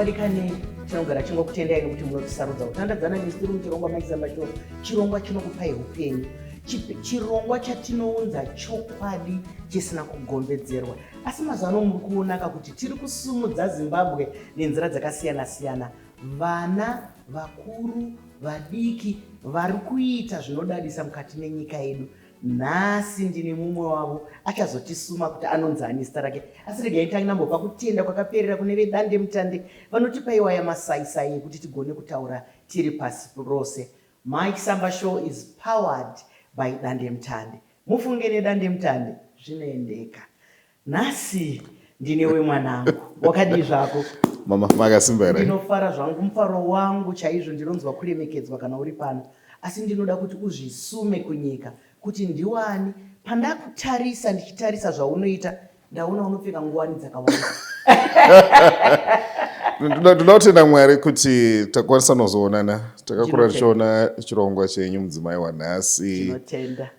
farikane chinogara chingokutendai nekuti munotisarudza kutandadzana nesu tiri muchirongwa maisamba show. Chirongwa chinokupai upenyu, chirongwa chatinounza chokwadi chisina kugombedzerwa. Asi mazano muri kuonaka kuti tiri kusumudza Zimbabwe nenzira dzakasiyana siyana. Vana vakuru vadiki vari kuita zvinodadisa mukati menyika yedu. Nhasi ndine mumwe wavo achazotisuma kuti anonzani zita rake. Asi regai tanambopa kutenda kwakaperera kune vedande mutande vanotipaiwa yamasaisai kuti tigone kutaura tiri pasi rose. Mike Samba Show is powered by dande mutande. Mufunge nedande mutande zvinoendeka. Nhasi ndinewe mwanangu, wakadi zvako? Mama makasimba here. Ndinofara zvangu, mufaro wangu chaizvo, ndinonzwa kuremekedzwa kana uri pano. Asi ndinoda kuti uzvisume kunyika kuti ndiwani pandakutarisa ndichitarisa zvaunoita ndaona unopfeka nguwani dzakawanda. Ndoda kutenda Mwari kuti takwanisa kuzoonana. Takakura tichiona chirongwa chenyu mudzimai wanhasi. Tinotenda.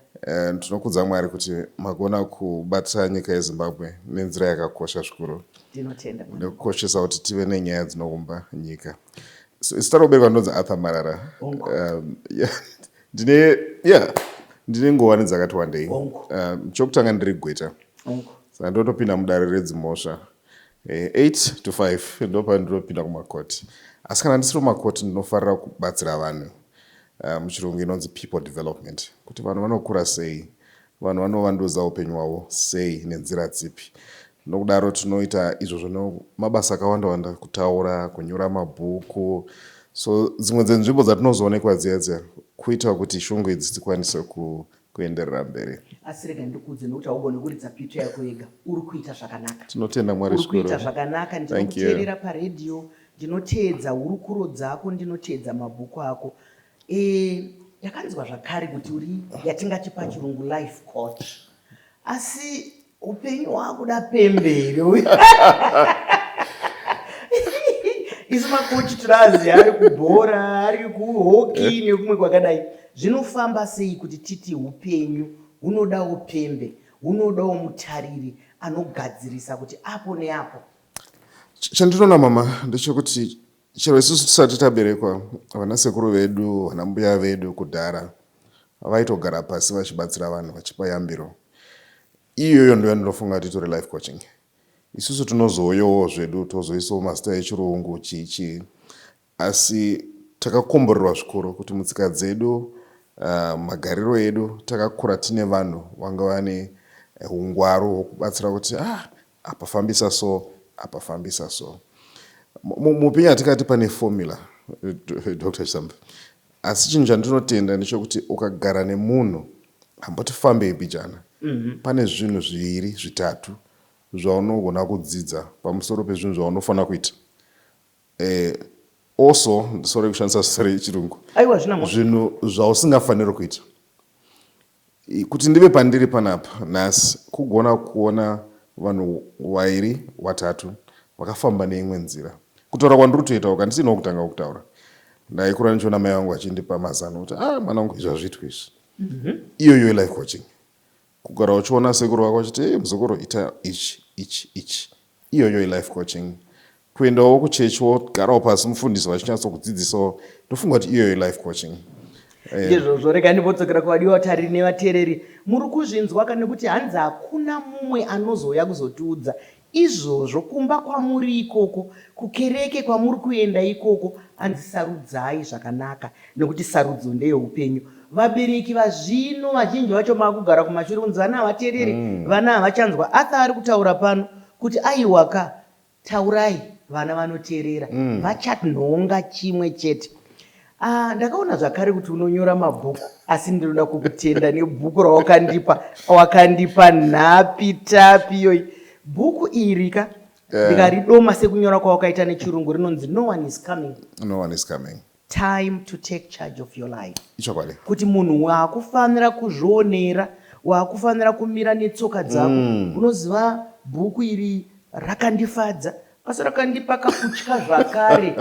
Tinokudza Mwari kuti magona kubata nyika yeZimbabwe nenzira yakakosha zvikuru. Tinotenda. Nekukoshesa kuti tive nenyaya dzinoumba nyika. Zita roberwa ndonzi Arthur Marara. Ndine nguwani dzakati wandei. Chokutanga ndiri Gweta. Saka ndotopinda mudare redzimhosva. 8 to 5 ndopandinopinda kumakoti. Asi kana ndisiri kumakoti ndinofarira kubatsira vanhu. Muchirungu inonzi people development. Kuti vanhu vanokura sei, vanhu vanovanduza upenyu hwavo sei nenzira dzipi. Nokudaro tinoita izvo mabasa akawanda kutaura, kunyora mabhuku. So dzimwe dzenzvimbo dzatinozoonekwa dziya kuita kuti shungu idzi dzikwanise kuenderera mberi. Asi rega ndikudze nokuti haugoni kuridza pito yako yega. Uri kuita zvakanaka. Tinotenda Mwari zvikuru. Uri kuita zvakanaka, ndinokuteerera paredhiyo, ndinoteedza hurukuro dzako, ndinoteedza mabhuku ako. Yakanzwa zvakare kuti uri yatingati pachirungu life coach. Asi upenyu hwakuda pembere. Isu makochi tiraziva ari kubhora, ari kuhoki nekumwe kwakadai. Zvinofamba sei kuti titi upenyu hunodawo pembe, hunodawo mutariri anogadzirisa kuti apo neapo? Chandinoona mama ndechekuti chero isusu tisati taberekwa, vanasekuru vedu, vanambuya vedu kudhara vaitogara pasi vachibatsira vanhu vachipa yambiro. Iyoyo ndiyo ndinofunga kuti itori life coaching. Isusu tinozouyawo zvedu tozoisawo mazita echirungu chichi. Asi takakomborerwa zvikuru kuti mutsika dzedu, magariro edu, takakura tine vanhu vanga vane ungwaru hwokubatsira kuti apa fambisa so, apa fambisa so. Mupenyu hatikati pane formula, Dr. Samba. Asi chinhu chandinotenda ndechekuti ukagara nemunhu hamboti fambei bijana. Pane zvinhu zviviri zvitatu zvaunogona kudzidza pamusoro pezvinhu zvaunofanira kuita. Also, sorry kushandisa zita rechirungu. Zvinhu zvausingafaniri kuita. Kuti ndive pandiri panapa nhasi kugona kuona vanhu vairi vatatu vakafamba neimwe nzira. Kutaura kwandiri kutoita ndisina kutanga kutaura. Ndaikura ndichiona mai vangu vachindipa mazano kuti mwana wangu izvi hazviitwi izvi. Iyoyo life coaching. Kugara uchiona sekuru wako achiti muzukuru ita ichi. Iyoyo life coaching. Kuendawo kuchechi wogarawo pasi mufundisi vachinyatsokudzidzisawo, ndofunga kuti iyoyo life coaching. Ndizvozvo rega ndimbodzokera kuvadiwa vatariri nevateereri. Muri kuzvinzwa kana kuti hanzi hakuna mumwe anozouya kuzotiudza izvozvo kumba kwamuri ikoko, kukereke kwamuri kuenda ikoko, hanzi sarudzai zvakanaka nekuti sarudzo ndeyeupenyu. Vabereki vazvino vazhinji vacho makugara kumashure kunzi vana havateereri, vana havachanzwa. Arthur ari kutaura pano kuti aiwaka taurai, vana vanoteerera, vachanhonga chimwe chete. Ndakaona zvakare kuti unonyora mabhuku, asi ndinoda kukutenda nebhuku rawakandipa nhapi tapi iyoyi. Bhuku iri ndikaridoma sekunyora kwawakaita nechirungu rinonzi No One is Coming. No one is coming. Time to take charge of your life. Ichokwadi. Kuti munhu waakufanira kuzvionera, waakufanira kumira netsoka dzako. Unoziva bhuku iri rakandifadza, asi rakandipa kakutya zvakare.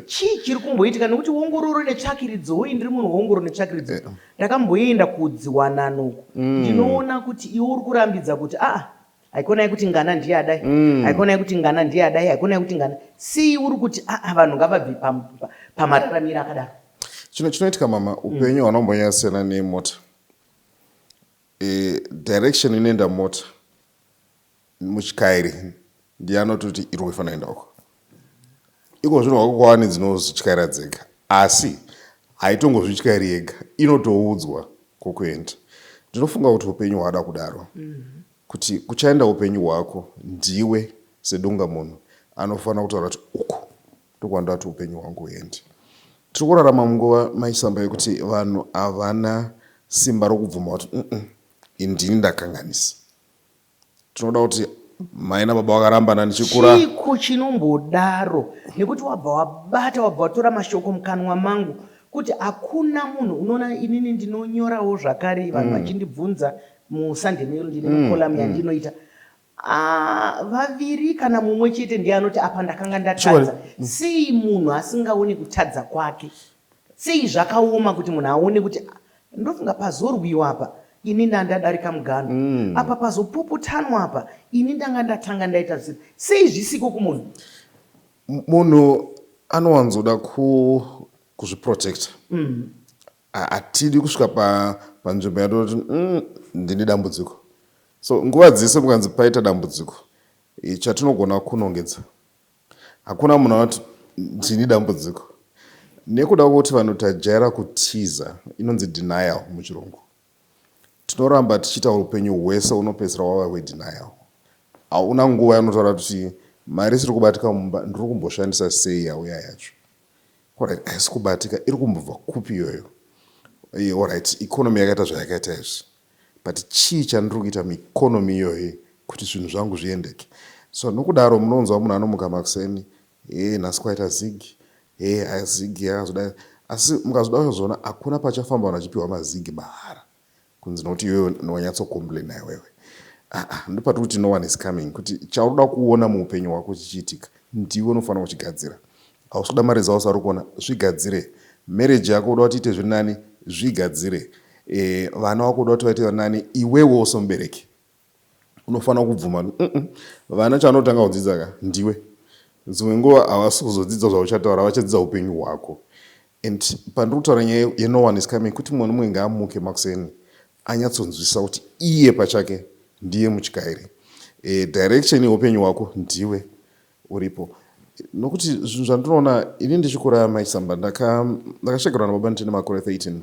Chii chiri kumboitika nekuti ongororo netsvakiridzo, ndiri munhu ongororo netsvakiridzo. Ndakamboenda kudziwanano. Ndinoona kuti iwe uri kurambidza kuti haikonai kuti ngana ndiye adai haikonai kuti ngana ndiye adai haikonai kuti ngana sei uri kuti vanhu ngavabve pamararamiro akadaro. Chinoitika mama, upenyu hwanombonyasiyana nemota. Direction inoenda mota muchikairi ndiye anototi iri kufanira kuenda uko. Iko zvinhu hwakukwana dzinozvityaira dzega, asi haitongozvityairi yega, inotoudzwa kwokuenda. Ndinofunga kuti upenyu hwada kudaro, kuti kuchaenda upenyu hwako ndiwe sedunga munhu anofanira kutaura kuti uku ndokwandati upenyu hwangu huende. Tiri kurarama munguva maisamba yekuti vanhu havana simba rokubvuma kuti indini ndakanganisa. Tinoda kuti mai nababa vakarambana ndichikura. Chiko chinombodaro nekuti wabva wabata wabva watora mashoko mukanwa mangu kuti hakuna munhu unoona inini ndinonyorawo zvakare vanhu vachindibvunza muSunday Mail ndine makolamu yandinoita. Vaviri kana mumwe chete ndiye anoti apa ndakanga ndatadza. Sei munhu asingaoni kutadza kwake? Sei zvakaoma kuti munhu aone kuti ndofunga pazorwiwa apa ini ndandadarika muganhu apa pazopuputanwa apa ini ndanga ndatanga ndaita zvinhu. Sei zvisiko kumunhu? Munhu anowanzoda kuzviprotecta. Hatidi kusvika panzvimbo yatoti ndine dambudziko. So nguva dzese mukanzi paita dambudziko, chatinogona kunongedza. Hakuna munhu anoti ndine dambudziko. Nekuda kuti vanhu tajaira kutiza, inonzi denial muchirungu. Tinoramba tichiita upenyu hwese unopedzisira wava hwedenial. Hauna nguva yanotaura kuti mari isiri kubatika mumba ndiri kumboshandisa sei yauya yacho. Alright, haisi kubatika, iri kumbobva kupi iyoyo? Alright, ikonomi yakaita zvayakaita izvi. But chii chandiri kuita muikonomi iyoyi kuti zvinhu zvangu zviendeke? So nokudaro munonzwa munhu anomuka makuseni, nhasi kwaita zigi, zigi yakazodai. Asi mukazoda kuzona hakuna pachafamba vanhu vachipiwa mazigi mahara. Kunzi nokuti iwewe nowanyatsokomplaina iwewe. Ndopati kuti no one is coming. Kuti chaunoda kuona muupenyu hwako chichiitika, ndiwe unofanira kuchigadzira. Hausikuda mari dzausari kuona, zvigadzire. Marriage yako uda kuti iite zviri nani, zvigadzire. Vana vako uda kuti vaite nani, iwewe somubereki unofanira kubvuma. Vana chavanotanga kudzidza ndiwe. Dzimwe nguva havasi kuzodzidza zvauchataura, vachadzidza upenyu hwako. And pandiri kutaura nyaya ye no one is coming, kuti mumwe nomumwe ngaamuke makuseni anyatsonzwisisa kuti iye pachake ndiye muchikairi. Direction yeupenyu hwako ndiwe uripo. Nokuti zvinhu zvandinoona ini ndichikura maisamba ndakashekerwa nababa ndine makore 13.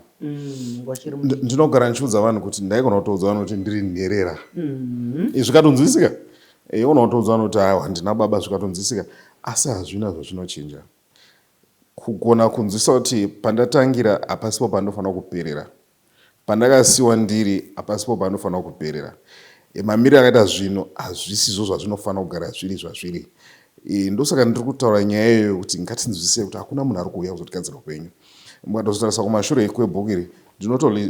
Ndinogara ndichiudza vanhu kuti ndaigona kutoudza vanhu kuti ndiri nherera. Zvikatonzwisika. Ogona kutoudza vanhu kuti handina baba, zvikatonzwisika. Asi hazvina zvazvinochinja. Kugona kunzwisa kuti pandatangira hapasipo pandofanira kuperera. Pandakasiwa ndiri hapasipo pandofanira kuperera. Mamiriro akaita zvino hazvisizvo zvazvinofanira kugara zviri zvazviri. Ndosaka ndiri kutaura nyaya iyoyo kuti ngatinzwisise kuti hakuna munhu ari kuuya kuzotigadzira upenyu. Mukatozotarisa kumashure kwebhuku iri,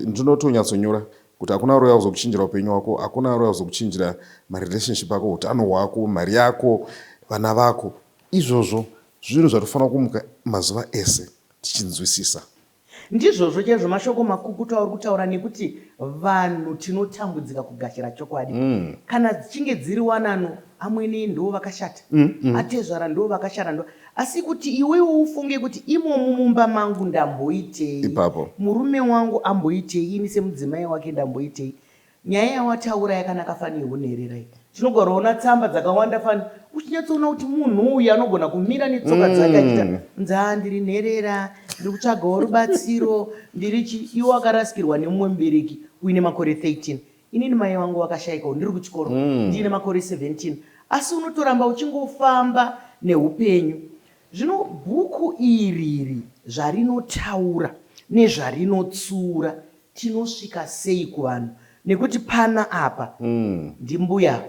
ndinotonyatsokunyora kuti hakuna ari kuuya kuzokuchinjira upenyu hwako, hakuna ari kuuya kuzokuchinjira marelationship ako, utano hwako, mari yako, vana vako. Izvozvo zvinhu zvatofanira kumuka mazuva ese tichinzwisisa. Ndizvozvo chaizvo mashoko makukutu auri kutaura, nekuti vanhu tinotambudzika kugashira chokwadi. Kana dzichinge dziri wanano, amweni ndo vakashata, atezvara ndo vakashara, asi kuti iwewe ufunge kuti imomo mumba mangu ndamboitei, murume wangu amboitei, ini semudzimai wake ndamboitei. Nyaya yawataura yakanaka fani yeunhererai. Tinogara ona tsamba dzakawanda fani uchinyatsoona kuti munhu uyu anogona kumira netsoka dzake achita nzaa ndiri nherera, ndiri kutsvagawo rubatsiro, iwo akarasikirwa nemumwe mubereki uine makore 13. Inini mai wangu wakashaikawo ndiri kuchikoro ndiine makore 17. Asi unotoramba uchingofamba neupenyu. Zvino bhuku iri zvarinotaura nezvarinotsura tinosvika sei kuvanhu? Nekuti pana apa ndimbuya,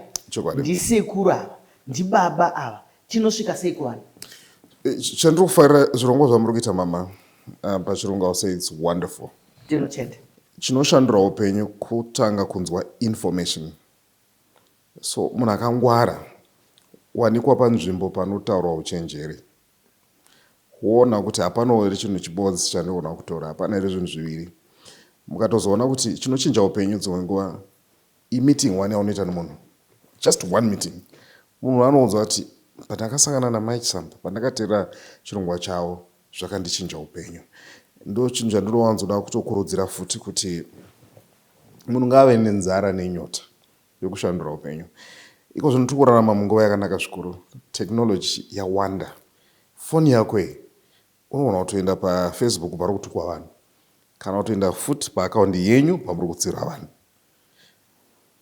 ndisekuru ava, ndibaba ava, tinosvika sei kuvanhu? Chandiri kufarira zvirongwa zvamuri kuita mama, pachirungu I'll say it's wonderful. Tinotenda. Chinoshandura upenyu kutanga kunzwa information. So munhu akangwara wanikwa panzvimbo panotaurwa uchenjeri, woona kuti hapana iri chinhu chibodzi chandinoona kutora, hapana iri zvinhu zviviri. Mukatozoona kuti chinochinja upenyu dzimwe nguva imeeting one yaunoita nemunhu. just one meeting munhu anoudza kuti pandakasangana naMike Samba pandakateerera chirongwa chavo zvakandichinja upenyu. Ndo chinhu chandinowanzoda kutokurudzira futi kuti munhu ngave nenzara nenyota yokushandura upenyu. Iko zvino tiri kurarama munguva yakanaka zvikuru. Technology yawanda. Foni yako iyi unoona kutoenda paFacebook pari kutukwa vanhu kana kutoenda futi paakaundi yenyu pamuri kutsira vanhu.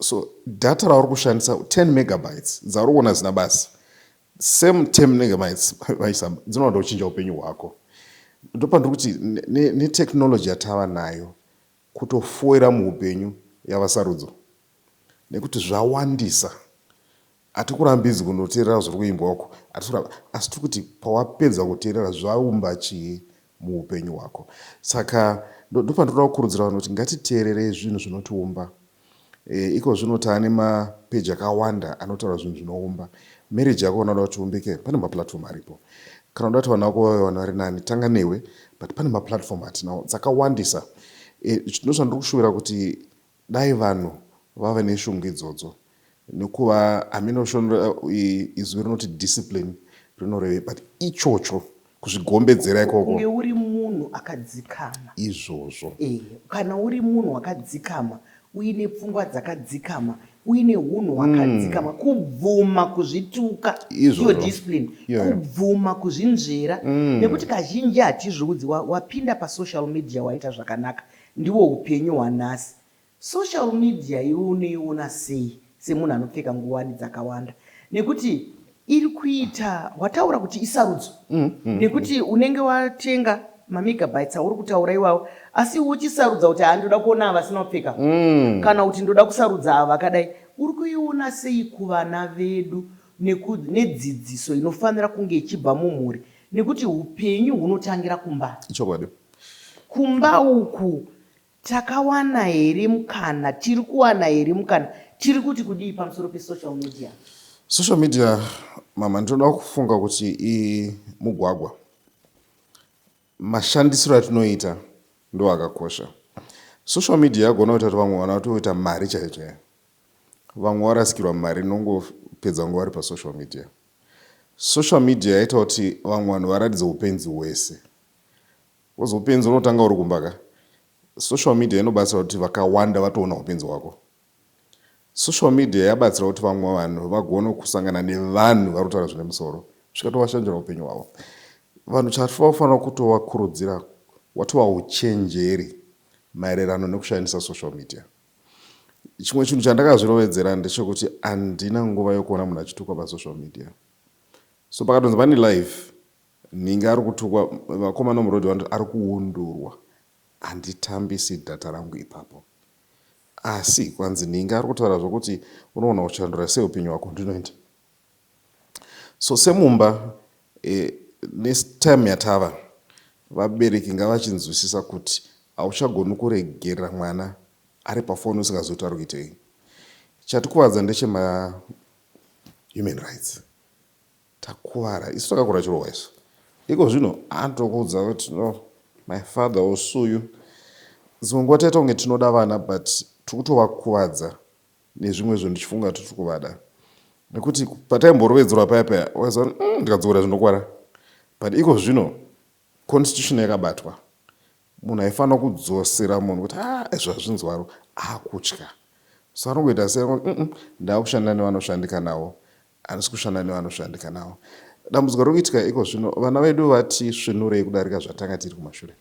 So data rauri kushandisa 10 megabytes dzauri kuona zina basi same 10 megabytes dzinoda kuchinja upenyu hwako. Ndopandiri kuti netechnology yatava nayo kutofoira muupenyu yava sarudzo nekuti zvawandisa. Hatikurambidzwi kundoteerera zviri kuimbwako asi tiri kuti pawapedza kuteerera zvaumba chii muupenyu hwako. Saka ndopandinoda kukurudzira vanhu kuti ngatiteerere zvinhu zvinotiumba. Iko zvino taane mapeji akawanda anotaura zvinhu zvinoumba. Marriage yako unoda kuti umbike, pane maplatform aripo. Kana unoda kuti vana vako vave vanhu vari nani, tanga newe, but pane maplatform atinawo dzakawandisa. Ndozvandiri kushuvira kuti dai vanhu vave neshungu idzodzo. Nekuva haminoshonera izwi rinoti discipline rinoreve, but ichocho kuzvigombedzera ikoko. Kunge uri munhu akadzikama. Izvozvo. Kana uri munhu akadzikama, uine pfungwa dzakadzikama, uine hunhu hwakadzikama, kubvuma kuzvituka iyo discipline, kubvuma kuzvinzvera. Nekuti kazhinji hatizviudzi wapinda pasocial media waita zvakanaka, ndiwo upenyu hwanhasi. Social media iunoiona sei semunhu anopfeka nguwani dzakawanda? Nekuti iri kuita, wataura kuti isarudzo, nekuti unenge watenga mamegabytes auri kutaura iwawo, asi uchisarudza kuti ndoda kuona vasina kupfeka kana kuti ndoda kusarudza ava vakadai, uri kuiona sei kuvana vedu nedzidziso inofanira kunge ichibva mumhuri? Nekuti upenyu hunotangira kumba. Kumba uku takawana here mukana, tiri kuwana here mukana, tiri kuti kudii pamusoro pesocial media? Social media mama, ndinoda kufunga kuti mugwagwa. Mashandisiro atinoita ndo akakosha. Social media yagona kuti vamwe vanatoita mari chaiyo. Vamwe varasikirwa mari nongopedza nguva vari pasocial media. Social media yaita kuti vamwe vanhu varadidze upenzi hwese. Wozi upenzi unotanga uri kumbaka. Social media inobatsira kuti vakawanda vatoona upenzi hwako. Social media yabatsira kuti vamwe vanhu vagone kusangana nevanhu vari kutaura zvine musoro zvikatowashandira upenyu hwavo. Vanhu chatofanira kutovakurudzira watova uchenjeri maererano nekushandisa social media. Chimwe chinhu chandakazvirovedzera ndechekuti handina nguva yokuona munhu achitukwa pasocial media. So pakatonzi pane live ninge ari kutukwa, vakomana murodhi vanoti ari kuundurwa, handitambisi data rangu ipapo. Asi kwanzi ninge ari kutaura zvokuti unoona uchandura sei upenyu hwako, ndinoenda. So semumba netime yatava, vabereki ngavachinzwisisa kuti hauchagoni kuregerera mwana ari pafoni usingazoti ari kuitei. Chatikuvadza ndechema human rights. Takuvara, isu takakura chirohwa isu. Iko zvino anotokuudza kuti no, my father will sue you. Dzimwe nguva taita kunge tinoda vana, but tikutovakuvadza nezvimwe zvinhu ndichifunga kuti tiri kuvada. Nekuti pataimborovedzerwa paya paya, waiziva ndikadzokera zvinokwara. But iko zvino constitution yakabatwa. Munhu aifanira kudzosera munhu kuti zvazvinzwaro akutya. So anongoita sei ndakushanda nevanoshandika navo, handisi kushanda nevanoshandika navo. Dambudziko rokuitika iko zvino vana vedu vati svinurei kudarika zvatanga tiri kumashure.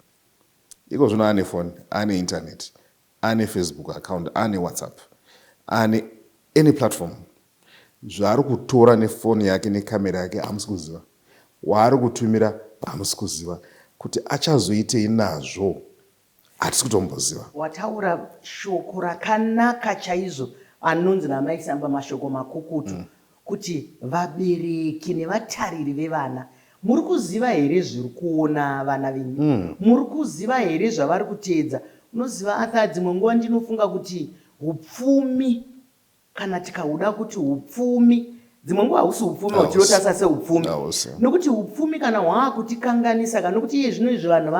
Iko zvino ane phone, ane internet, ane Facebook account, ane WhatsApp, ane any platform. Zvaari kutora nefoni yake nekamera yake hamusi kuziva. Waari kutumira hamusi kuziva. Kuti achazoitei nazvo hatisi kutomboziva. Wataura shoko rakanaka chaizvo anonzi naMike Samba mashoko makukutu, kuti vabereki nevatariri vevana muri kuziva here zviri kuona vana venyu? Muri kuziva here zvavari kuteedza? Unoziva dzimwe nguva ndinofunga kuti hupfumi, kana tikahuda kuti hupfumi, dzimwe nguva hausi hupfumi hutiotasa sehupfumi. Nokuti hupfumi kana hwakutikanganisa, kana nokuti iye zvino izvi vanhu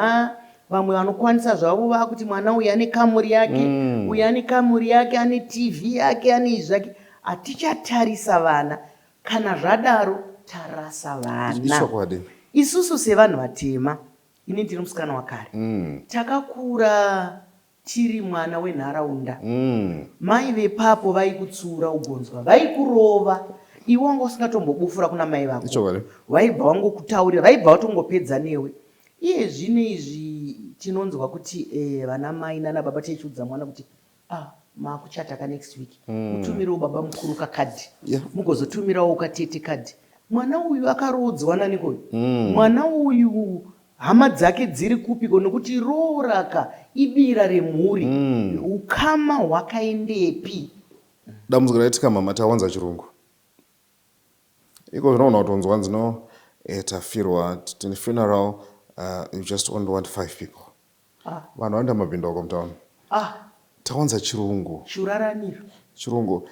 vamwe vanokwanisa zvavo vakuti mwana uyu ane kamuri yake, uyu ane kamuri yake, ane TV yake, ane izvi zvake. hatichatarisa vana, kana zvadaro tarasa vana. Ichokwadi. Isusu sevanhu vatema, ini ndiri musikana wakare, takakura tiri mwana wenharaunda. Mai vepapo vaikutsiura ugonzwa, vaikurova, iwe wanga usingatombobufura kuna mai vako, vaibva vangokutaurira, vaibva vatongopedza newe. Iye zvino izvi tinonzwa kuti vana mai nana baba tichiudza mwana kuti makuchataka next week, mutumirewo baba mukuru kakadhi, mugozotumirawo katete kadhi. Mwana uyu akarodzwa naniko, mwana uyu hama dzake dziri kupiko, nokuti rooraka ibira remhuri, ukama hwakaendepi. Dambudziko raitika mama tawanza chirungu. Iko zvinoona kuti unzwa nzino tafirwa tine funeral, you just only want 5 people. Vanhu vaenda mabhindo ako mutauni. Tawanza chirungu. Churaramiro. Chirungu.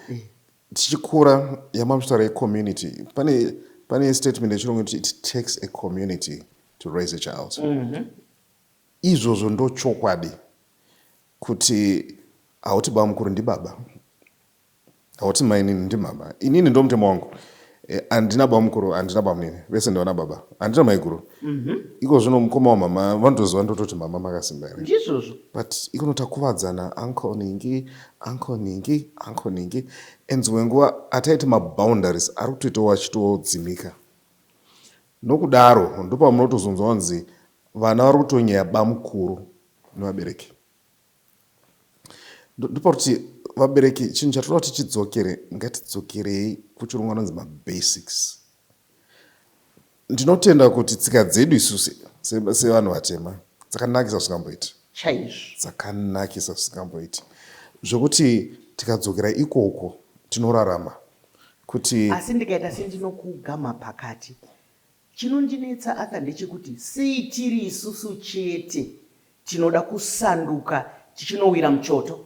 Tichikura yamamutaura ye-community. Pane statement yechirungu kuti it takes a community to raise a child. Izvozvo ndo chokwadi kuti hauti baba mukuru ndibaba, hauti mainini ndimama. Inini ndo mutemo wangu. Andina baba mukuru, handina baba munini, vese ndivana baba, handina mai guru. Iko zvino mukoma wamama vanotoziva ndototi mama makasimba here. Ndizvozvo. But iko notakuvadzana uncle ningi, uncle ningi, uncle ningi. Enzimwe nguva ataiti maboundaries ari kutoitawo achitodzimika. Nokudaro ndopa munotozonzwa kunzi vana vari kutonyaya baba mukuru nevabereki. Ndopa kuti vabereki chinhu chatoda kuti tichidzokere, ngatidzokerei kuchirungu anonzi mabasics. Ndinotenda kuti tsika dzedu isusu sevanhu vatema dzakanakisa zvisingamboiti. Dzakanakisa zvisingamboiti. Zvokuti tikadzokera ikoko tinorarama. Kuti asi ndikaita sendinokugama pakati. Chinondinetsa aka ndechekuti sei tiri isusu chete tinoda kusanduka tichinowira muchoto.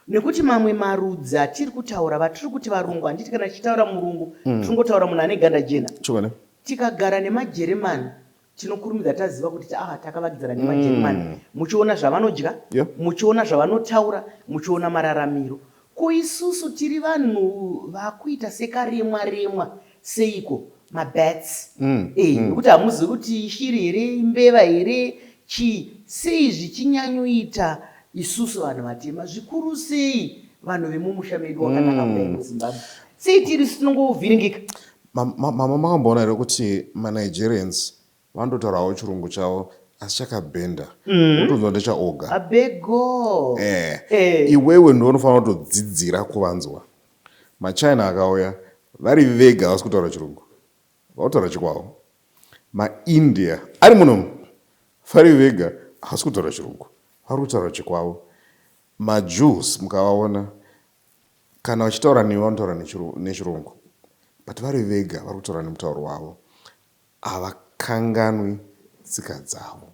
Nekuti mamwe marudzi atiri kutaura, vatiri kuti varungu, handiti kana tichitaura murungu, tiringotaura munhu ane ganda jena. Tikagara nemajeremani, tinokurumidza taziva kuti takavakidzana nemajeremani. Muchiona zvavanodya, muchiona zvavanotaura, muchiona mararamiro. Ko isusu tiri vanhu vakuita sekaremwa-remwa, seiko? Mabats. Nekuti hamuzivi kuti shiri here, mbeva here, sei zvichinyanyoita isusu vanhu vatema, zvikuru sei vanhu vemumusha medu wakanaka kudai muZimbabwe. Sei tiri tinongovhiringika. Mama makamboona here kuti maNigerians vanototaurawo chirungu chavo asi chakabhenda. Unotonzwa ndechaoga. Abego. Iwewe ndiwe unofanira kutodzidzira kuvanzwa. MaChina akauya vari vega havasi kutaura chirungu, vautaura chikwavo. MaIndia ari muno vari vega havasi kutaura chirungu, vari kutaura chikwavo. MaJews mukavaona kana vachitaura newe vanotaura nechirungu, but vari vega vari kutaura nemutauro wavo. Havakanganwi tsika dzavo.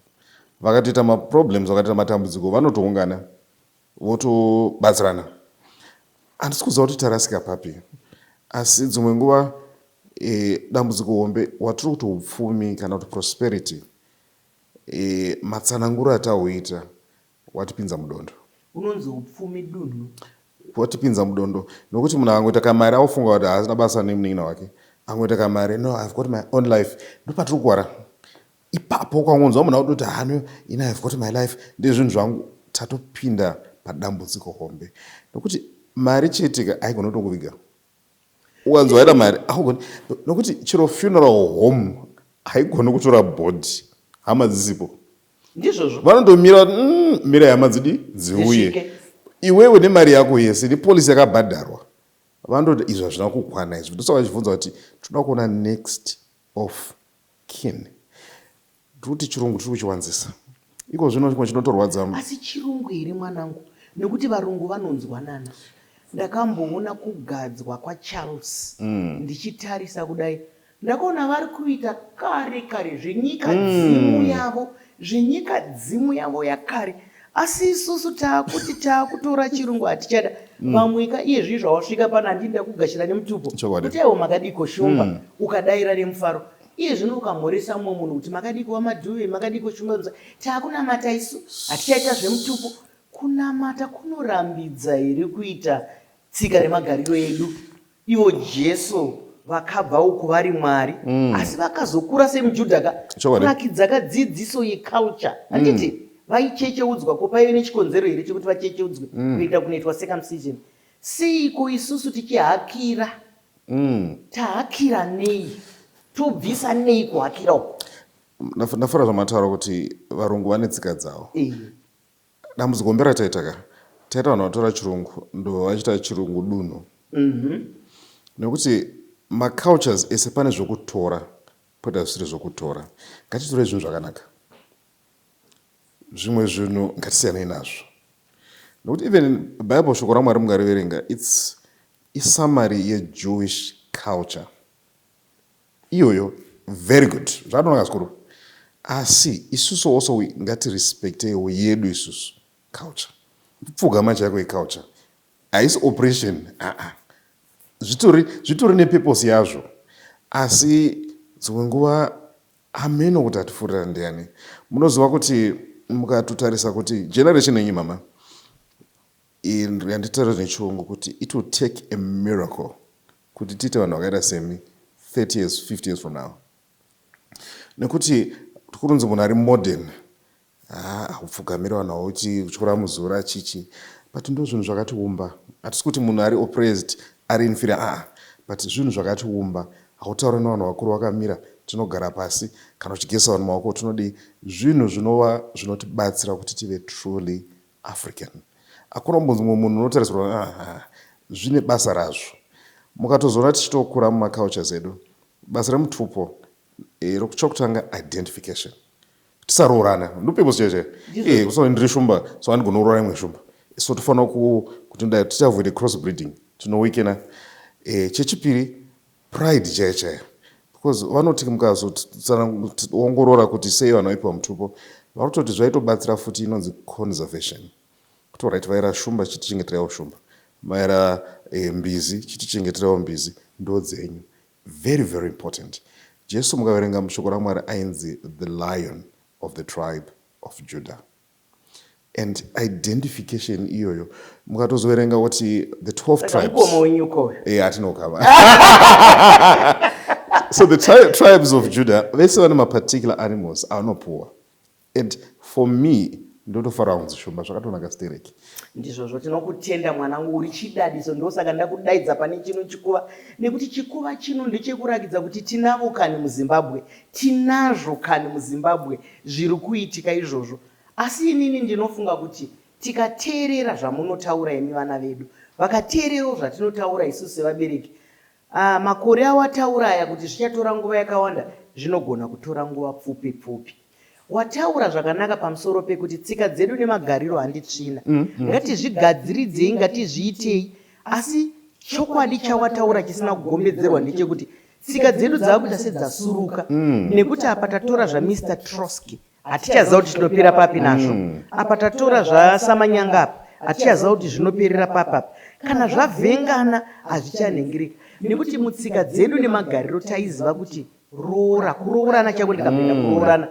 Vakatoita maproblems, vakatoita matambudziko, vanotoungana votobatsirana. Handisi kuziva kuti tarasika papi, asi dzimwe nguva dambudziko hombe watiri kuti upfumi kana kuti prosperity, matsananguro atauita watipinza mudondo. Unonzi upfumi dunhu. Watipinza mudondo. Nokuti munhu angoita kamari aufunga kuti haasina basa nemunin'ina wake. Angoita kamari, no, I've got my own life. Ndopatiri kuwara. Ipapo kwangonzwa munhu akutoti hano, I've got my life. Ndezvinhu zvangu tatopinda padambudziko hombe. Nokuti mari chete haigona kutongoviga. Ukanzwa waida mari, haugoni. Nokuti chero funeral home haigona kutora bhodhi, hama dzisipo. Ndizvozvo. Vanondomira mira hama dziuye. Iwewe nemari yako yese nepolisi yakabhadharwa. Vandoti izvo hazvina kukwana izvo. Ndosaka vachibvunza kuti toda kuona next of kin. Kuti chirungu tiri kuchiwanzisa. Iko zvino chimwe chinotorwadza. Asi chirungu here mwanangu, nekuti varungu vanonzwanana. Ndakamboona kugadzwa kwaCharles, ndichitarisa kudai, ndakaona vari kuita kare kare zvenyika dzimu yavo yakare. Asi isusu taakuti taakutora chirungu hatichada. Vamweka iye zvizvi zvawasvika pana handinda kugashira nemutupo. Kuti aiwo makadiko shumba, ukadaira nemufaro. Iye zvino ukamhoresa mumwe munhu kuti makadiko wamadhuve, makadiko shumba, taakunamata isu, hatichaita zvemutupo. Kunamata kunorambidza here kuita tsika nemagariro edu. ivo Jesu vakabva uku vari Mwari asi vakazokura semujudha kurakidza kadzidziso yeculture handiti vaichecheudzwa ko paive nechikonzero here chekuti vachecheudzwe kuita kunoitwa circumcision. Seiko isusu tichihakira tahakira nei tobvisa nei kuhakira uku? Ndafara zvamataura kuti varungu vane tsika dzavo. Dambudziko taita vanhu vatora chirungu ndo vachita chirungu dunhu nekuti macultures ese pane zvokutora poita zvisiri zvokutora. Ngatitore zvinhu zvakanaka, zvimwe zvinhu ngatisiyanei nazvo nokuti even Bible shoko raMwari mungariverenga it's isummary yeJewish culture iyoyo very good zvakanaka zvikuru, asi isusu also ngatirespectewo yedu isusu culture. Pfugama chako yeculture haisi operation zvitori nepurpose yazvo, asi dzimwe nguva ameno kuti atifurira ndiani. Munoziva kuti mukatotarisa kuti generation yenyu mama yanditaura nechirungu kuti it will take a miracle kuti tiite vanhu vakaita semi 30 years 50 years from now, nekuti tikurunzi munhu ari modern haupfugamiri vanhu vauti uchiora muzura chichi, but ndo zvinhu zvakatiumba. Hatisi kuti munhu ari oppressed ari inferior but zvinhu zvakatiumba. Hautauri nevanhu vakuru vakamira, tinogara pasi kana uchigesa vanhu maoko, tinodi zvinhu zvinova zvinotibatsira kuti tive truly African. Hakuna munhu unotarisirwa zvine basa razvo. Mukatozoona tichitokura mumacultures edu, basa remutfupo chokutanga identification, tisaroorana ndopepo cheche kusava ndiri shumba so handigona kuroora imwe shumba, so tofanira kuti tichavoid cross breeding, tinowikena. Chechipiri pride chaiyo chaiyo, because vanoti mukazoongorora kuti sei vanhu vaipiwa mutupo varototi zvaitobatsira futi inonzi conservation, kuti orit vaira shumba chitichengeterawo shumba, vaira mbizi chitichengeterawo mbizi, ndo dzenyu. Very very important. Jesu mukaverenga mushoko raMwari ainzi the lion of the tribe of Judah, and identification iyoyo mukatozoverenga kuti the 12 tribes atinokava so the tribes of Judah vese vane maparticular animals avanopuwa, and for me ndotofarwa kunzi shumba zvakatonaka stereki. Ndizvozvo tinokutenda mwanangu, uri chidadiso, ndosaka ndakudaidza pane chino chikuva, nekuti chikuva chino ndechekurakidza kuti tinavo kani muZimbabwe, tinazvo kani muZimbabwe zviri kuitika izvozvo. Asi inini ndinofunga kuti tikateerera zvamunotaura imi vana vedu, vakateererawo zvatinotaura isusu sevabereki, makore awataura aya kuti zvichatora nguva yakawanda, zvinogona kutora nguva pfupi pfupi. Wataura zvakanaka pamusoro pekuti tsika dzedu nemagariro handitsvina, ngatizvigadziridzei, ngatizviitei, asi chokwadi chawataura chisina kugombedzerwa ndechekuti tsika dzedu dzakuita sedzasuruka, nekuti apa tatora zvaMr Trotsky hatichaziva kuti zvinopera papi nazvo, apa tatora zvaSamanyanga apa hatichaziva kuti zvinoperera papapi, kana zvavhengana hazvichanhingirika, nekuti mutsika dzedu nemagariro taiziva kuti kuroorana chako ndikapinda kuroorana,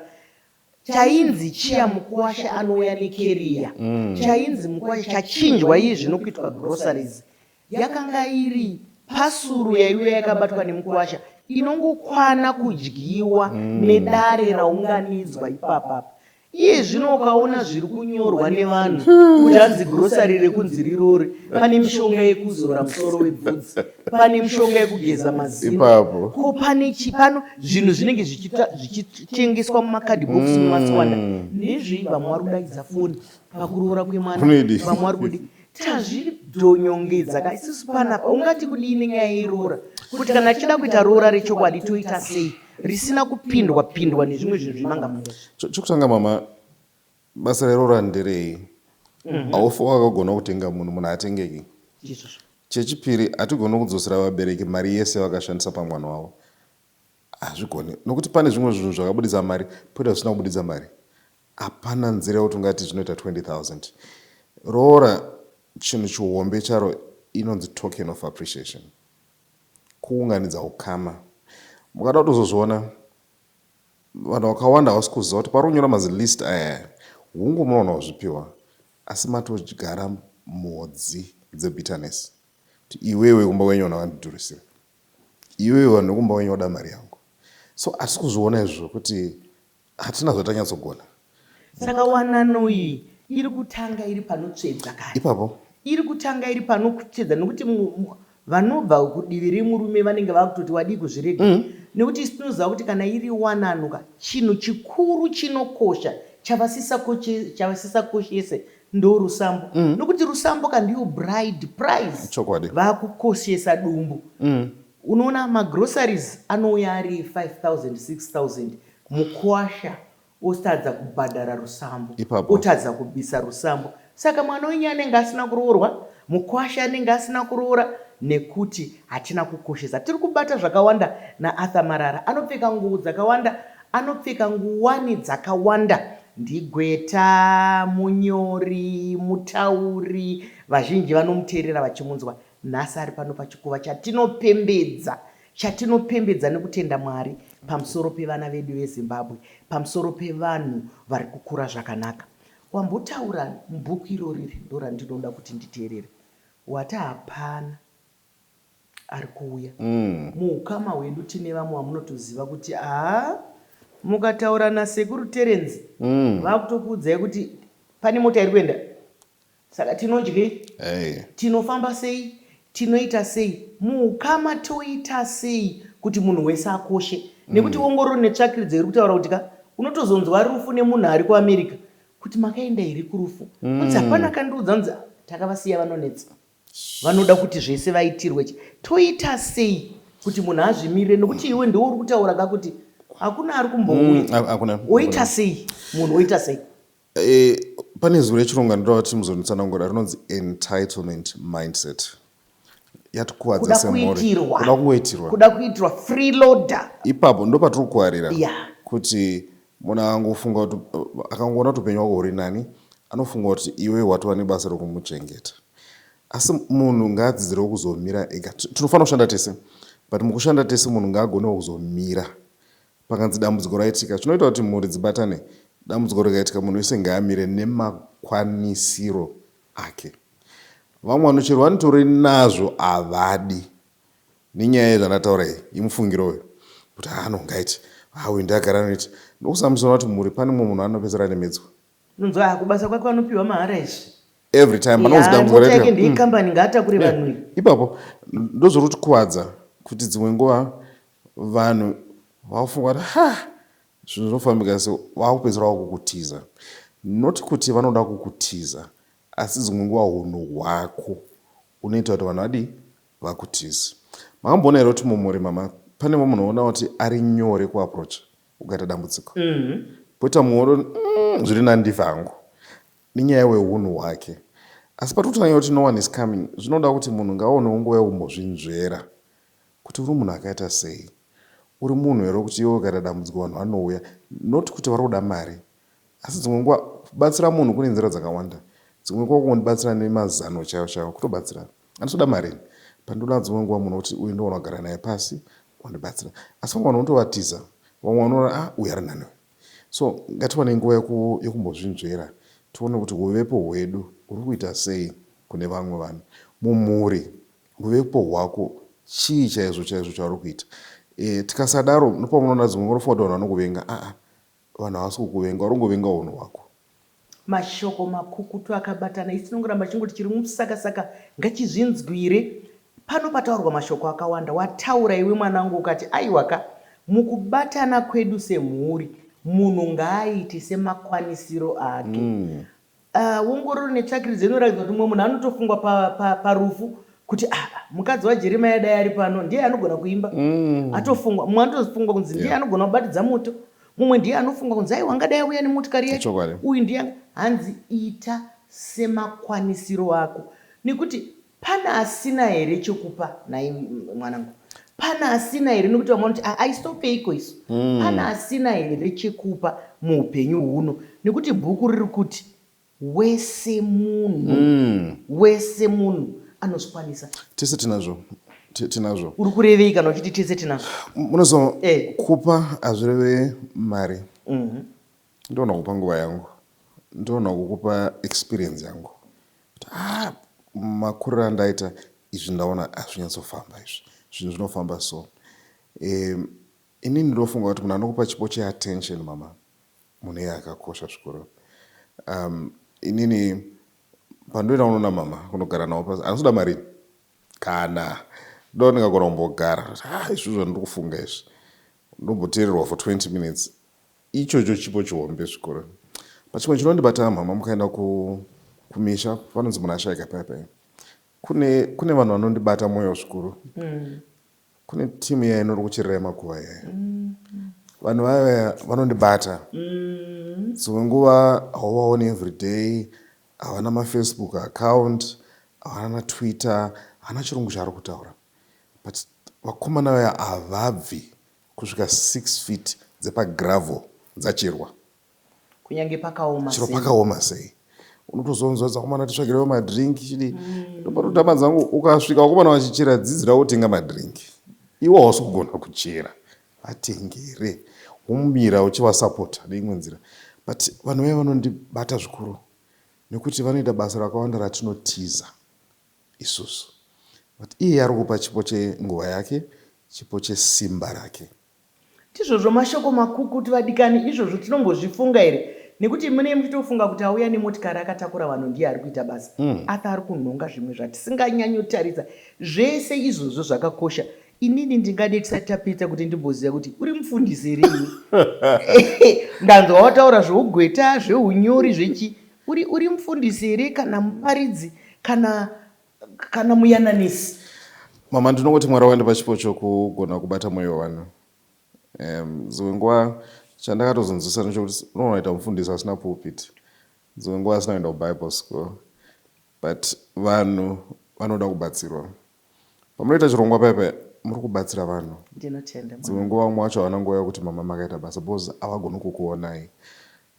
chainzi chiya mukuwasha anouya nekeriya, chainzi mukuwasha chachinjwa iyi zvinokuitwa groceries, yakanga iri pasuru yaiuya yakabatwa nemukuwasha inongokwana kudyiwa nedare raunganidzwa ipapapa. Iye zvino ukaona zviri kunyorwa nevanhu kuti hanzi grocery rekunzi rirore, pane mishonga yekuzora musoro webvudzi, pane mishonga yekugeza mazino, ko pane chipano zvinhu zvinenge zvichitengeswa mumakadhibhokisi mumatswanda. Nezvei vamwe vari kudaidza foni pakuroora kwemwana, vamwe vari kudi tazvidhonyongedza ka isusu panapa ungati kudini nyaya yeirora, kuti kana chida kuita rora rechokwadi toita sei risina kupindwa nezvimwe zvinhu zvimanga munhu. Chokutanga mama, basa rerora nderei? Haufa wakagona kutenga munhu hatengeki. Chechipiri, hatigona kudzosera vabereki mari yese vakashandisa pamwana wavo, hazvigoni, nokuti pane zvimwe zvinhu zvakabudisa mari poita zvisina kubudisa mari. Hapana nzira yekuti ungati zvinoita 20,000. Rora chinhu chihombe charo inonzi token of appreciation, kuunganidza ukama. Mukada kutozozviona vanhu vakawanda havasi kuziva kuti pari kunyora mazilist aya hungu munowana kuzvipiwa, asi matogara mhodzi dzebitterness, iwewe kumba wenyu wanavandidhurisira, iwewe vanhu kumba wenyu wada mari yangu. So hatisi kuzviona izvo kuti hatina zvatanyatsogona. Saka wanano iyi iri kutanga iri panotsvedza kare. Ipapo iri kutanga iri panotsvedza nokuti vanobva kudivi remurume vanenge vakutoti wadii kuzvirega. Nekuti isi tinoziva kuti kana iri wananuka chinhu chikuru chinokosha chavasisa koshese ndo rusambo. Nokuti rusambo kandiyo bride price. Chokwadi. Vakukoshesa dumbu. Unoona magroceries anouya ari 5,000 6,000 mukwasha otadza kubhadhara rusambo, otadza kubisa rusambo. Saka mwana wenyu anenge asina kuroorwa, mukwasha anenge asina kuroora nekuti hatina kukoshesa. Tiri kubata zvakawanda naArthur Marara. Anopfeka nguo dzakawanda, anopfeka nguwani dzakawanda. Ndigweta, munyori, mutauri, vazhinji vanomuteerera vachimunzwa. Nhasi ari pano pachikuva chatinopembedza nekutenda Mwari pamusoro pevana vedu veZimbabwe, pamusoro pevanhu vari kukura zvakanaka. Wambotaura mubhuku irori ndo randinoda kuti nditeerere. Wati hapana ari kuuya. Muukama hwedu tine vamwe vamunotoziva kuti mukataura nasekuru Terence vakutokuudzai kuti pane mota iri kuenda. Saka tinodye, tinofamba sei, tinoita sei, muukama toita sei kuti munhu wese akoshe. Nekuti ongororo netsvakiridza iri kutaura kuti unotozonzwa rufu nemunhu ari kuAmerica kuti makaenda iri kurufu. Kuti hapana kandiudza kunzi takavasiya vanonetsa. Vanoda kuti zvese vaitirwe. Toita sei kuti munhu azvimirire, nokuti iwe ndiwo uri kutaura kakuti hakuna ari kumbouya. Oita sei munhu, oita sei? Pane zwi rechirungu ndinoda kuti muzonditsanangura rinonzi entitlement mindset. Yatikuwadza semhuri, kuda kuitirwa freeloader. Ipapo ndo patiri kuwarira kuti munhu akangofunga kuti akangoona kuti upenyu hwako huri nani, anofunga kuti iwe watova nebasa rokumuchengeta. Asi munhu ngaadzidzirewo kuzomira ega. Tinofanira kushanda tese, but mukushanda tese munhu ngaagonewo kuzomira. Pakanzi dambudziko raitika, chinoita kuti mhuri dzibatane. Dambudziko rikaitika, munhu wese ngaamire nemakwanisiro ake. Vamwe vanocherwa vanotori nazvo havadi. Nenyaya yezvandataura iyi, imufungiro uyu. Kuti ngaiti, uyu ndagara noiti. Ndokusamusona kuti mhuri pane mumwe munhu anopedzera nemedzwa. Nonzwa kubasa kwake vanopiwa mahara izvi. Every time panonzi dambudziko raitika. Yake ndeikambani ngaatakure vanhu iyi. Ipapo ndozviri kutikuwadza kuti dzimwe nguva vanhu vakufunga kuti zvinhu zvinofambika sei, vakupedzera vakukutiza. Noti kuti vanoda kukutiza, asi dzimwe nguva hunhu hwako unoita kuti vanhu vadii vakutiza. Makamboona here kuti mumhuri mama pane mumwe munhu unoona kuti ari nyore kuaprocha ukaita dambudziko. Poita mumwe zviri nandifa hangu nenyaya yehunhu hwake. Asi patotanya kuti no one is coming, zvinoda kuti munhu ngaaonewo nguva yekumbozvinzvera kuti uri munhu akaita sei. Uri munhu here kuti iwe ukaita dambudziko vanhu vanouya, noti kuti vari kuda mari. Asi dzimwe nguva kubatsira munhu kune nzira dzakawanda. Dzimwe nguva kundibatsira nemazano chaiwo kutobatsira. Handitoda mari. Pandoda dzimwe nguva munhu kuti uyu ndoona kugara naye pasi wandibatsira. Asi vamwe vanhu unotovatiza. Vamwe vanoona uyu ari nani. So ngatiwane nguva yekumbozvinzvera. Tione kuti uvepo hwedu uri kuita sei kune vamwe vanhu. Mumhuri uvepo hwako chii chaizvo chauri kuita. Tikasadaro ndopamunoona dzimwe nguva unofunga kuti vanhu vanokuvenga. Vanhu havasi kukuvenga, vari kungovenga unhu hwako. Mashoko makukutu akabatana. Isi tinongoramba chingoti chiri musaka ngachizvinzwire. Pano pataurwa mashoko akawanda. Wataura iwe mwanangu ukati aiwaka mukubatana kwedu semhuri munhu ngaaite semakwanisiro ake. Ongororo netsvakiridza inoratidza kuti mumwe munhu anotofunga parufu kuti mukadzi waJeremia dai ari pano ndiye anogona kuimba. Atofungwa, mumwe anotofunga kunzi ndiye anogona kubatidza moto. Mumwe ndiye anofunga kunzi aiwa wangadai auya nemotikari yake. Uyu ndiye hanzi ita semakwanisiro ako. Nekuti pana asina here chekupa naye mwanangu. Pana asina here nekuti vamwe vanoti aistopeiko isu. Pana asina here chekupa muupenyu huno. Nekuti bhuku riri kuti wese munhu anozvikwanisa. Tese tinazvo. Uri kurevei kana uchiti tese tinazvo? Munozo kupa hazvireve mari. Ndoona kupa nguva yangu. Ndoona kukupa experience yangu. Makuriro andaita izvi ndaona hazvinyatsofamba izvi zvinhu zvinofamba so inini ndinofunga kuti munhu anokupa chipo cheattention mama munhu iye akakosha zvikuru. Inini pandoenda unoona mama kunogara nawo pasi anozoda mari kana ndo ndingagona kumbogara izvizvo ndiri kufunga izvi ndomboteererwa for 20 minutes ichocho chipo chihombe zvikuru. Pachimwe chinondibata mama mukaenda kumisha panonzi munhu ashayika paipai kune vanhu vanondibata mwoyo zvikuru. Kune timu iya inori kucherera makuva iyayo vanhu vaya vanondibata dzimwe nguva hauvaoni everyday havana mafacebook account havana Twitter hana chirungu chaari kutaura but vakomana vaya havabvi kusvika 6 feet dzepagravel dzacherwa kunyange pakaoma chero pakaoma sei unotozonzwa vakomana titsvagirewo madrink chidi ndopatotama dzangu ukasvika vakomana vachichera dzidzira wotenga madrink iwo hausi kugona kuchera vatengere womira uchivasapota neimwe nzira but vanhu vaya vanondibata zvikuru nekuti vanoita basa rakawanda ratinotiza isusu but iye ari kupa chipo chenguva yake chipo chesimba rake. Tizvozvo mashoko makuku kuti vadikani izvozvo tinombozvifunga here nekuti mune muchitofunga kuti auya nemotikari akatakura vanhu ndiye ari kuita basa ata ari kunhonga zvimwe zvatisinganyanyotarisa zvese izvozvo zvakakosha. Inini ndingade tisati tapita kuti ndimboziva kuti uri mufundisi rini ndanzwa wataura zveugweta zveunyori zvechi uri mufundisi here kana muparidzi kana muyananisi. Mama ndinongoti Mwari wandipa chipo chokugona kubata mwoyo wavanhu. Dzimwe nguva chandakatozonzwisa nechekuti unoita mufundisi asina pulpit dzimwe nguva asina kuenda kubible school but vanhu vanoda kubatsirwa pamunoita chirongwa paipai muri kubatsira vanhu. Ndinotenda dzimwe nguva umwe wacho havana nguva yokuti mama makaita basa because havagoni kukuonai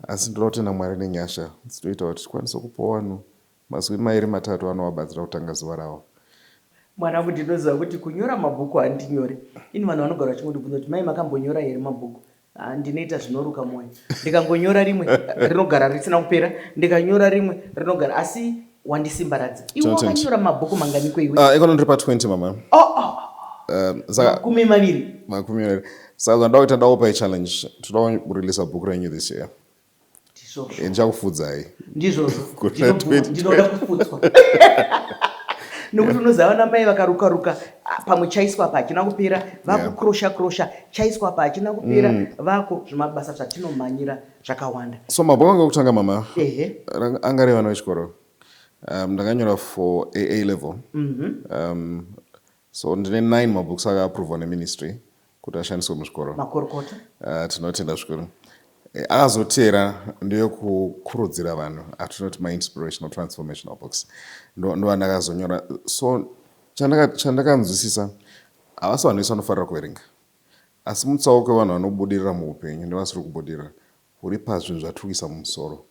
asi ndoda kutenda Mwari nenyasha dzinoita kuti tikwanise kupa vanhu mazwi 2-3 anovabatsira kutanga zuva ravo. Mwanangu ndinoziva kuti kunyora mabhuku handinyore. Ini vanhu vanogara vachingondibvunza kuti mai makambonyora here mabhuku. Ndinoita zvinoruka mwoyo. Ndikangonyora rimwe rinogara risina kupera, ndikanyora rimwe rinogara asi wandisimbaradza. Iwe wakanyora mabhuku mangani kweiwe? Ikono ndiri pa20 mama. Makumi maviri. Saka ndoda kuita ndakupai challenge toda kureleasa bhuku renyu this year. Ndichakufudzai. Ndizvozvo. Ndinoda kufudzwa. Nokuti unoziva vana mai vakaruka pamwe chaiswa apa hachina kupera vakukrosha chaiswa apa hachina kupera vako zvimabasa zvatinomhanyira zvakawanda. So mabhuku anga okutanga mama anga ari vana vechikoro ndakanyora for AA level so ndine 9 mabhuku akaaprovwa neministry kuti ashandiswe muzvikoro makorokota tinotenda zvikuru. Akazotera ndeyekukurudzira vanhu atinoti ma-inspirational transformational books ndo andakazonyora. So chandakanzwisisa havasi vanhu vese vanofarira kuverenga asi mutsauko wevanhu vanobudirira muupenyu ndevasiri kubudirira uri pazvinhu zvatiri kuisa mumusoro.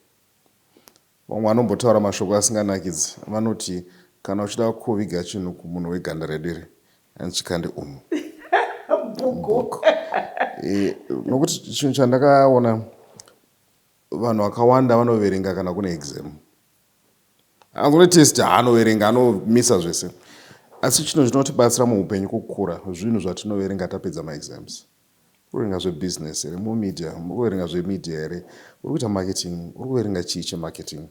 Vamwe vanombotaura mashoko asinganakidzi vanoti kana uchida kuviga chinhu kumunhu weganda redu iri andichikande umu bhuku. Nokuti chinhu chandakaona vanhu vakawanda vanoverenga kana kune exam angone test haanoverenga anomisa zvese asi chinhu chinotibatsira muupenyu kukura zvinhu zvatinoverenga tapedza maexams. Uruverenga zvebusiness here mumedia uruverenga zvemedia here uri kuita marketing uri kuverenga chii chemarketing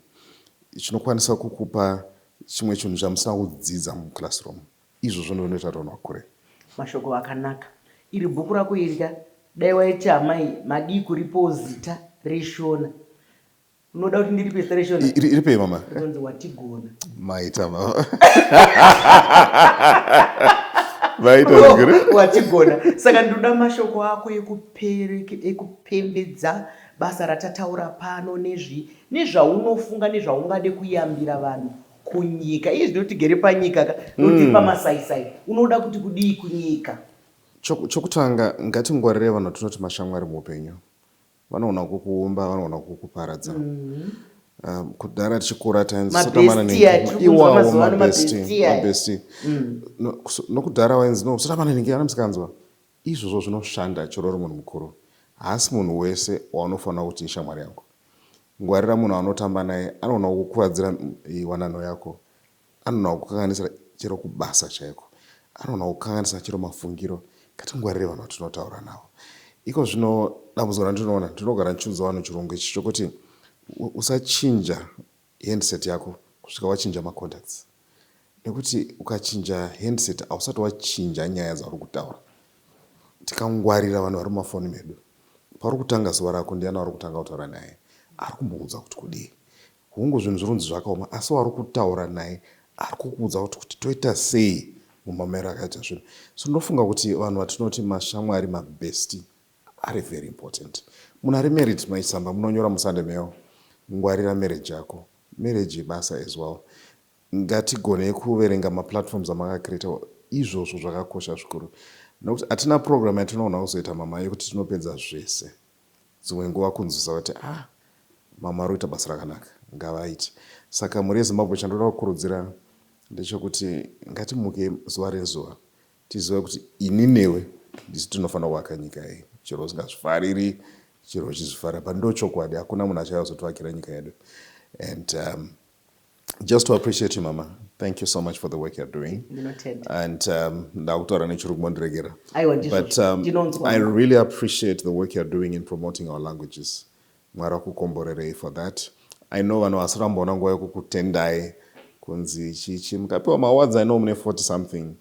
chinokwanisa kukupa chimwe chinhu chamusina kudzidza muclassroom. Izvozvo ndinoita kuti vanhu vakure. Mashoko akanaka. Iri bhuku rako irya dai waiti amai madii kuripo zita reshona unoda kuti ndiripe zita reshona iripei mama? Rinonzi watigona maita mama maita zvikuru watigona. Saka ndinoda mashoko ako ekupembedza basa ratataura pano nezvaunofunga nezvaungade kuyambira vanhu kunyika. Izvi ndinotigere panyika notiri pamasaisai unoda kuti kudii kunyika. Chokutanga ngatingwarire vanhu tinoti mashamwari muupenyu vanoona kukuumba vanoona kukuparadza. Kudhara tichikura tainzimabesti nokudhara wainzi no sotamana ningi ana musikanzwa. Izvozvo zvinoshanda chero uri munhu mukuru haasi munhu wese waunofanira kuti ishamwari yako. Ngwarira munhu anotamba naye anoona kukuvadzira wanano yako anoona kukanganisira chero kubasa chaiko anoona kukanganisa chero mafungiro. Ngatingwarire vanhu vatinotaura navo. Iko zvino dambudziko randinoona ndinogara ndichiudza vanhu chirungu ichi chokuti usachinja handset yako kusvika wachinja macontacts, nekuti ukachinja handset hausati wachinja nyaya dzauri kutaura. Tikangwarira vanhu vari mumafoni medu, pauri kutanga zuva rako ndiani vari kutanga kutaura naye, ari kumboudza kuti kudii. Hungu zvinhu zvirunzi zvakaoma, asi wari kutaura naye ari kukuudza kuti toita sei mumamero akaita zvinhu. So ndinofunga kuti vanhu vatinoti mashamwari mabesti are very important. Munhu ari married maisamba munonyora musunday mail, ngwarira marriage yako. Marriage ibasa as well. Ngatigone kuverenga maplatforms amakakreata, izvozvo zvakakosha zvikuru. Nokuti hatina program yatinoona kuzoita mama yekuti tinopedza zvese. Dzimwe nguva kunzwisa kuti mama ari kuita basa rakanaka, ngavaite. Saka muri yeZimbabwe chandoda kukurudzira ndechekuti ngatimuke zuva rezuva tizive kuti ini newe ndisi tinofanira kuvaka nyika yedu. Chero usingazvifariri, chero uchizvifarira, ndo chokwadi. Hakuna munhu achazotivakira nyika yedu. And just to appreciate you, Mama. Thank you so much for the work you're doing. And but I really appreciate the work you're doing in promoting our languages. For that. I know vano vasirambona nguva yekukutendai kunzi chichi mukapewa mawards. I know mune 40 something,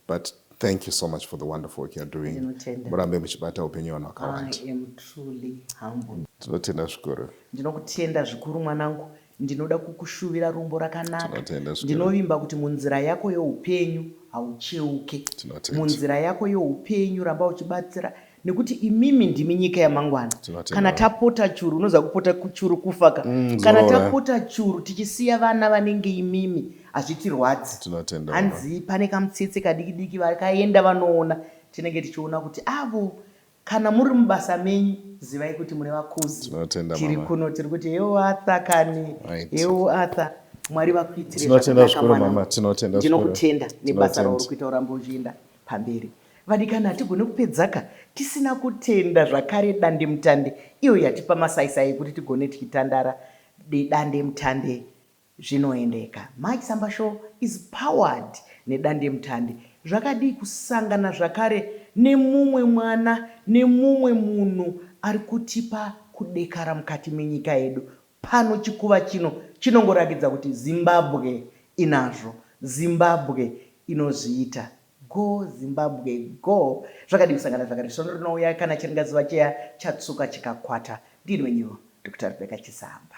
but thank you so much for the wonderful work you're doing. Murambe muchibata upenyu vanhu vakawanda. I am truly humbled. Tinotenda zvikuru. Ndinokutenda zvikuru mwanangu. Ndinoda kukushuvira rumbo rakanaka. Ndinovimba kuti munzira yako youpenyu haucheuke. Munzira yako youpenyu ramba uchibatsira. Nekuti imimi ndimi nyika yamangwana. Kana tapota churu, unoza kupota kuchuru kufaka. Kana tapota churu, tichisiya vana vanenge imimi, hazvitirwadzi. Hanzi pane kamutsetse kadiki-diki vakaenda vanoona. Tinenge tichiona kuti avo, kana muri mubasa menyu, zivai kuti mune vakuzi. Tiri kuno, tiri kuti yeo atha kani, yeo atha. Mwari vakuitire zvakanaka mwana. Ndinokutenda nebasa rauri kuita urambe uchienda pamberi. Vadikana hatigone kupedzaka tisina kutenda zvakare dande mutande iyo yatipa masaisai kuti tigone tichitandara dande mutande zvinoendeka. Mike Samba Show is powered nedande mutande. Zvakadi kusangana zvakare nemumwe mwana nemumwe munhu ari kutipa kudekara mukati menyika yedu. Pano chikuva chino chinongorakidza kuti Zimbabwe inazvo, Zimbabwe inozviita. Go Zimbabwe, go. Zvakadi kusangana zvakare zvonouya kana chiringazuva cheya chatsuka chikakwata. Ndinwenyu Dr. Rebecca Chisamba.